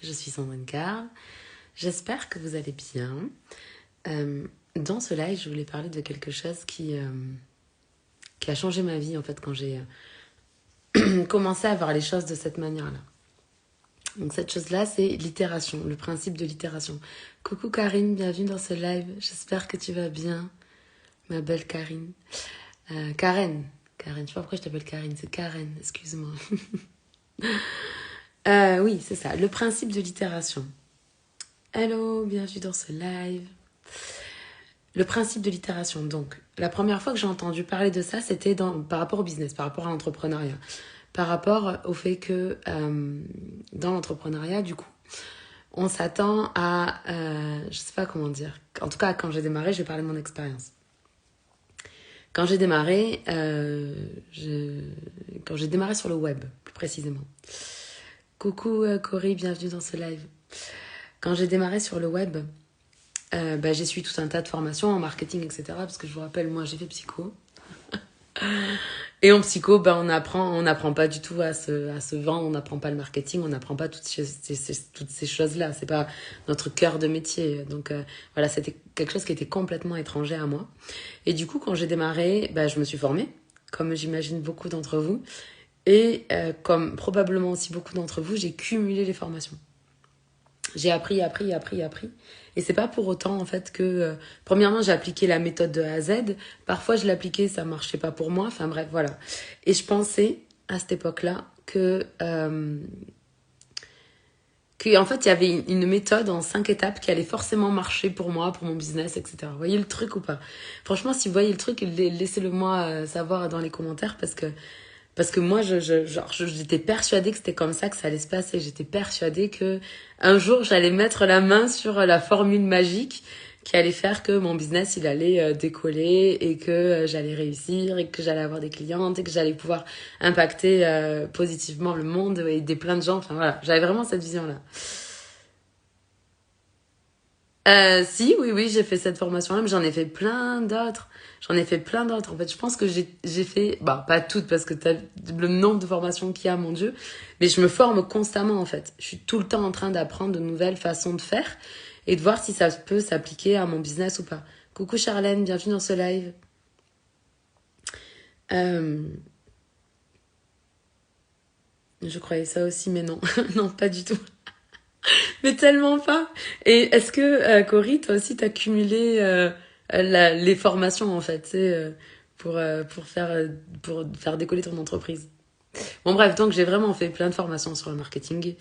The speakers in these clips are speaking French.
je suis Sandrine Carr. J'espère que vous allez bien. Dans ce live, je voulais parler de quelque chose qui a changé ma vie en fait quand j'ai commencé à voir les choses de cette manière-là. Donc cette chose-là, c'est l'itération, le principe de l'itération. Coucou Karine, bienvenue dans ce live. J'espère que tu vas bien, ma belle Karine. Karen, je sais pas pourquoi je t'appelle Karine, c'est Karen, excuse-moi. Oui, c'est ça, le principe de l'itération. Hello, bienvenue dans ce live. Le principe de l'itération, donc, la première fois que j'ai entendu parler de ça, c'était par rapport au business, par rapport à l'entrepreneuriat. Par rapport au fait que dans l'entrepreneuriat, du coup, on s'attend à, je sais pas comment dire, en tout cas quand j'ai démarré, je vais parler de mon expérience. Quand j'ai démarré sur le web, plus précisément. Coucou Cory, bienvenue dans ce live. Quand j'ai démarré sur le web, j'ai suivi tout un tas de formations en marketing, etc. Parce que je vous rappelle, moi j'ai fait psycho. Et en psycho, on n'apprend pas du tout à se vendre, on n'apprend pas le marketing, on n'apprend pas toutes ces choses-là. C'est pas notre cœur de métier. Donc voilà, c'était quelque chose qui était complètement étranger à moi. Et du coup, quand j'ai démarré, je me suis formée, comme j'imagine beaucoup d'entre vous. Et comme probablement aussi beaucoup d'entre vous, j'ai cumulé les formations. J'ai appris. Et c'est pas pour autant, en fait, que... premièrement, j'ai appliqué la méthode de A à Z. Parfois, je l'appliquais, ça marchait pas pour moi. Enfin, bref, voilà. Et je pensais, à cette époque-là, que en fait, il y avait une méthode en 5 étapes qui allait forcément marcher pour moi, pour mon business, etc. Vous voyez le truc ou pas? Franchement, si vous voyez le truc, laissez-le moi savoir dans les commentaires parce que moi, j'étais persuadée que c'était comme ça que ça allait se passer. J'étais persuadée que un jour, j'allais mettre la main sur la formule magique qui allait faire que mon business, il allait décoller et que j'allais réussir et que j'allais avoir des clientes et que j'allais pouvoir impacter positivement le monde et aider plein de gens. Enfin voilà, j'avais vraiment cette vision-là. Si, oui, j'ai fait cette formation-là, mais j'en ai fait plein d'autres. En fait, je pense que j'ai fait, pas toutes, parce que t'as le nombre de formations qu'il y a, mon Dieu, mais je me forme constamment, en fait. Je suis tout le temps en train d'apprendre de nouvelles façons de faire et de voir si ça peut s'appliquer à mon business ou pas. Coucou Charlène, bienvenue dans ce live. Je croyais ça aussi, mais non. Non, pas du tout. Mais tellement pas. Et est-ce que, Cory, toi aussi, t'as cumulé les formations, en fait, tu sais, pour faire décoller ton entreprise? Bon, bref, donc j'ai vraiment fait plein de formations sur le marketing,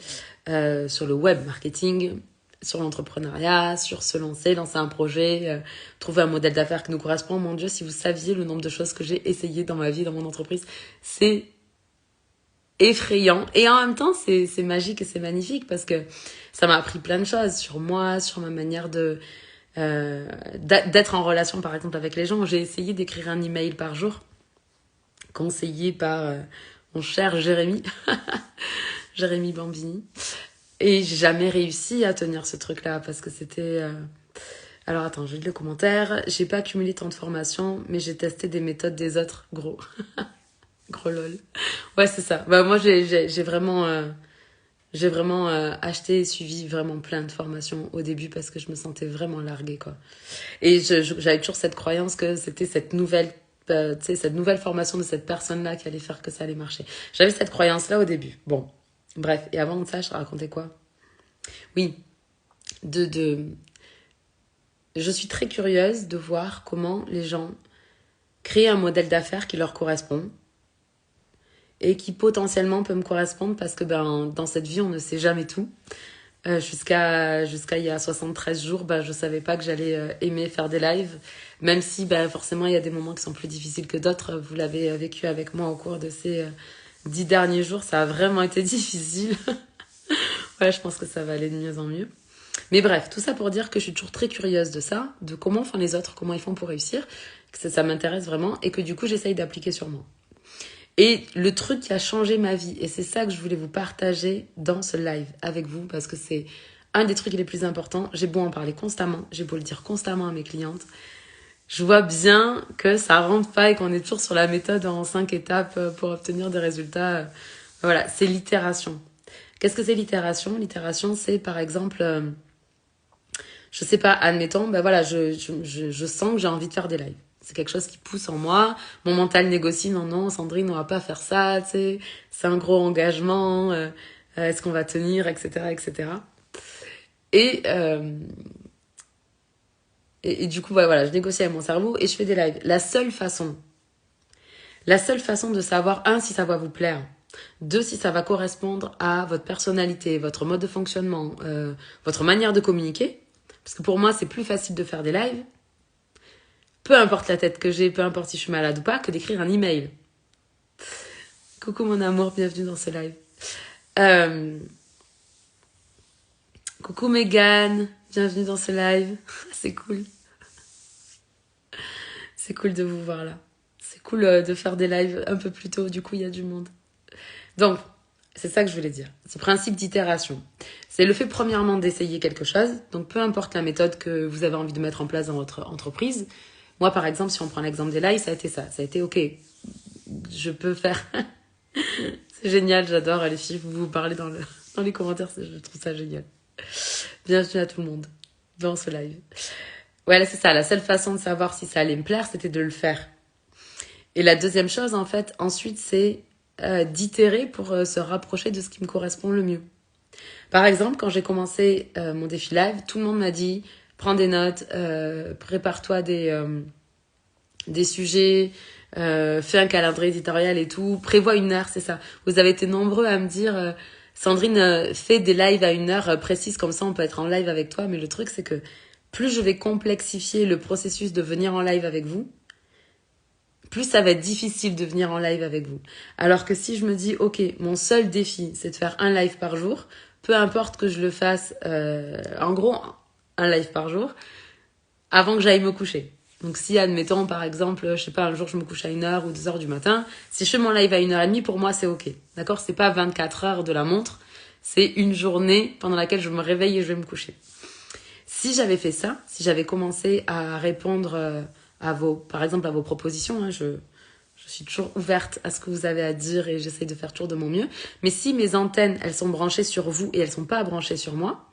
sur le web marketing, sur l'entrepreneuriat, sur se lancer un projet, trouver un modèle d'affaires qui nous correspond. Mon Dieu, si vous saviez le nombre de choses que j'ai essayé dans ma vie, dans mon entreprise, c'est effrayant. Et en même temps, c'est magique et c'est magnifique parce que ça m'a appris plein de choses sur moi, sur ma manière d'être en relation, par exemple, avec les gens. J'ai essayé d'écrire un email par jour, conseillé par mon cher Jérémy, Jérémy Bambini. Et j'ai jamais réussi à tenir ce truc-là parce que c'était... Alors attends, je lis le commentaire. J'ai pas accumulé tant de formations, mais j'ai testé des méthodes des autres, gros. Gros lol. Ouais, c'est ça. Moi, j'ai vraiment acheté et suivi vraiment plein de formations au début parce que je me sentais vraiment larguée, quoi. Et j'avais toujours cette croyance que c'était cette nouvelle formation de cette personne-là qui allait faire que ça allait marcher. J'avais cette croyance-là au début. Bon, bref. Et avant de ça, je racontais quoi? Oui, je suis très curieuse de voir comment les gens créent un modèle d'affaires qui leur correspond et qui potentiellement peut me correspondre parce que dans cette vie, on ne sait jamais tout. Jusqu'à il y a 73 jours, je savais pas que j'allais aimer faire des lives, même si forcément il y a des moments qui sont plus difficiles que d'autres. Vous l'avez vécu avec moi au cours de ces 10 derniers jours, ça a vraiment été difficile. Ouais, je pense que ça va aller de mieux en mieux. Mais bref, tout ça pour dire que je suis toujours très curieuse de ça, de comment font les autres, comment ils font pour réussir, que ça m'intéresse vraiment et que du coup j'essaye d'appliquer sur moi. Et le truc qui a changé ma vie, et c'est ça que je voulais vous partager dans ce live avec vous, parce que c'est un des trucs les plus importants. J'ai beau en parler constamment, j'ai beau le dire constamment à mes clientes. Je vois bien que ça rentre pas et qu'on est toujours sur la méthode en 5 étapes pour obtenir des résultats. Voilà, c'est l'itération. Qu'est-ce que c'est l'itération? L'itération, c'est par exemple, je sais pas, admettons, ben voilà, je sens que j'ai envie de faire des lives. C'est quelque chose qui pousse en moi. Mon mental négocie, non, non, Sandrine, on va pas faire ça, tu sais. C'est un gros engagement. Est-ce qu'on va tenir, etc., etc. Et, euh, et du coup, voilà, je négocie avec mon cerveau et je fais des lives. La seule façon de savoir, un, si ça va vous plaire, deux, si ça va correspondre à votre personnalité, votre mode de fonctionnement, votre manière de communiquer, parce que pour moi, c'est plus facile de faire des lives, peu importe la tête que j'ai, peu importe si je suis malade ou pas, que d'écrire un email. Coucou mon amour, bienvenue dans ce live. Coucou Mégane, bienvenue dans ce live. C'est cool. C'est cool de vous voir là. C'est cool de faire des lives un peu plus tôt, du coup il y a du monde. Donc, c'est ça que je voulais dire. Ce principe d'itération. C'est le fait premièrement d'essayer quelque chose. Donc peu importe la méthode que vous avez envie de mettre en place dans votre entreprise. Moi par exemple, si on prend l'exemple des lives, ça a été ça. Ça a été ok, je peux faire... C'est génial, j'adore les filles, vous parlez dans les commentaires, je trouve ça génial. Bienvenue à tout le monde dans ce live. Ouais, là, c'est ça, la seule façon de savoir si ça allait me plaire, c'était de le faire. Et la deuxième chose, en fait, ensuite, c'est d'itérer pour se rapprocher de ce qui me correspond le mieux. Par exemple, quand j'ai commencé mon défi live, tout le monde m'a dit, prends des notes, prépare-toi des sujets, fais un calendrier éditorial et tout, prévois une heure, c'est ça. Vous avez été nombreux à me dire, Sandrine, fais des lives à une heure précise, comme ça on peut être en live avec toi, mais le truc c'est que plus je vais complexifier le processus de venir en live avec vous, plus ça va être difficile de venir en live avec vous. Alors que si je me dis, ok, mon seul défi, c'est de faire un live par jour, peu importe que je le fasse, en gros, un live par jour, avant que j'aille me coucher. Donc si, admettons, par exemple, je sais pas, un jour je me couche à 1h ou 2h du matin, si je fais mon live à 1h30, pour moi c'est ok. D'accord? C'est pas 24 heures de la montre, c'est une journée pendant laquelle je me réveille et je vais me coucher. Si j'avais fait ça, si j'avais commencé à répondre par exemple, à vos propositions, hein, je suis toujours ouverte à ce que vous avez à dire et j'essaye de faire toujours de mon mieux. Mais si mes antennes, elles sont branchées sur vous et elles sont pas branchées sur moi,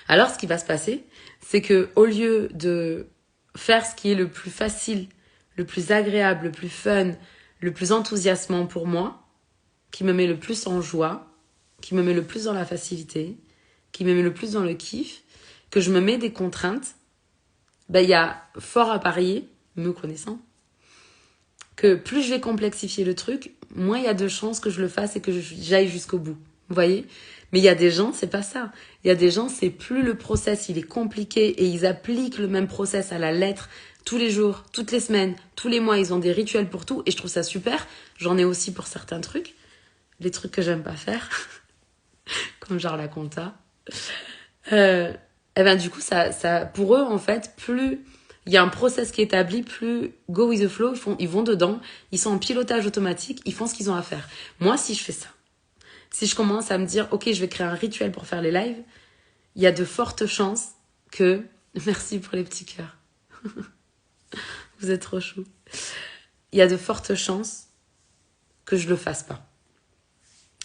alors ce qui va se passer, c'est que au lieu de faire ce qui est le plus facile, le plus agréable, le plus fun, le plus enthousiasmant pour moi, qui me met le plus en joie, qui me met le plus dans la facilité, qui me met le plus dans le kiff, que je me mets des contraintes, ben, y a fort à parier, me connaissant, que plus je vais complexifier le truc, moins il y a de chances que je le fasse et que j'aille jusqu'au bout. Vous voyez? Mais il y a des gens, c'est pas ça. Il y a des gens, c'est plus le process, il est compliqué et ils appliquent le même process à la lettre tous les jours, toutes les semaines, tous les mois. Ils ont des rituels pour tout et je trouve ça super. J'en ai aussi pour certains trucs. Les trucs que j'aime pas faire. Comme genre la compta. Et ben du coup, ça, pour eux, en fait, plus il y a un process qui est établi, plus go with the flow, ils vont dedans, ils sont en pilotage automatique, ils font ce qu'ils ont à faire. Moi, si je fais ça, si je commence à me dire, ok, je vais créer un rituel pour faire les lives, il y a de fortes chances que... Merci pour les petits cœurs. Vous êtes trop chou. Il y a de fortes chances que je le fasse pas.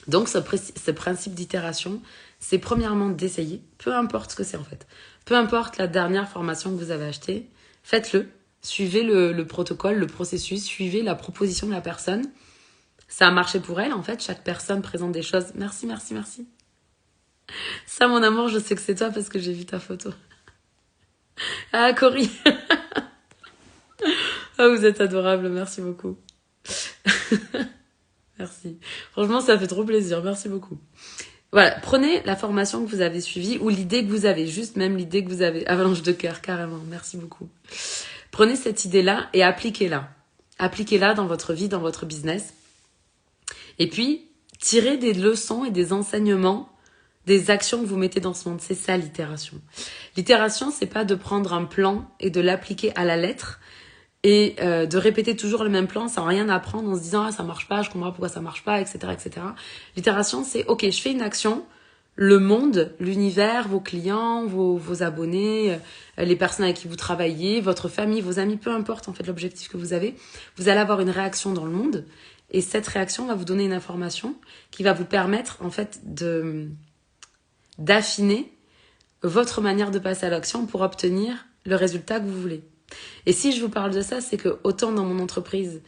Donc, ce principe d'itération, c'est premièrement d'essayer, peu importe ce que c'est en fait. Peu importe la dernière formation que vous avez achetée, faites-le. Suivez le protocole, le processus, suivez la proposition de la personne. Ça a marché pour elle, en fait. Chaque personne présente des choses. Merci, merci, merci. Ça, mon amour, je sais que c'est toi parce que j'ai vu ta photo. Ah, Cory. Ah, vous êtes adorable. Merci beaucoup. Merci. Franchement, ça fait trop plaisir. Merci beaucoup. Voilà, prenez la formation que vous avez suivie ou l'idée que vous avez, juste même l'idée que vous avez. Avalanche de cœur, carrément. Merci beaucoup. Prenez cette idée-là et appliquez-la. Appliquez-la dans votre vie, dans votre business. Et puis, tirez des leçons et des enseignements des actions que vous mettez dans ce monde. C'est ça, l'itération. L'itération, c'est pas de prendre un plan et de l'appliquer à la lettre et de répéter toujours le même plan sans rien apprendre en se disant « Ah, ça marche pas, je comprends pas pourquoi ça marche pas, etc. etc. » L'itération, c'est « Ok, je fais une action, le monde, l'univers, vos clients, vos abonnés, les personnes avec qui vous travaillez, votre famille, vos amis, peu importe en fait l'objectif que vous avez, vous allez avoir une réaction dans le monde Et cette réaction va vous donner une information qui va vous permettre, en fait, d'affiner votre manière de passer à l'action pour obtenir le résultat que vous voulez. Et si je vous parle de ça, c'est que autant dans mon entreprise,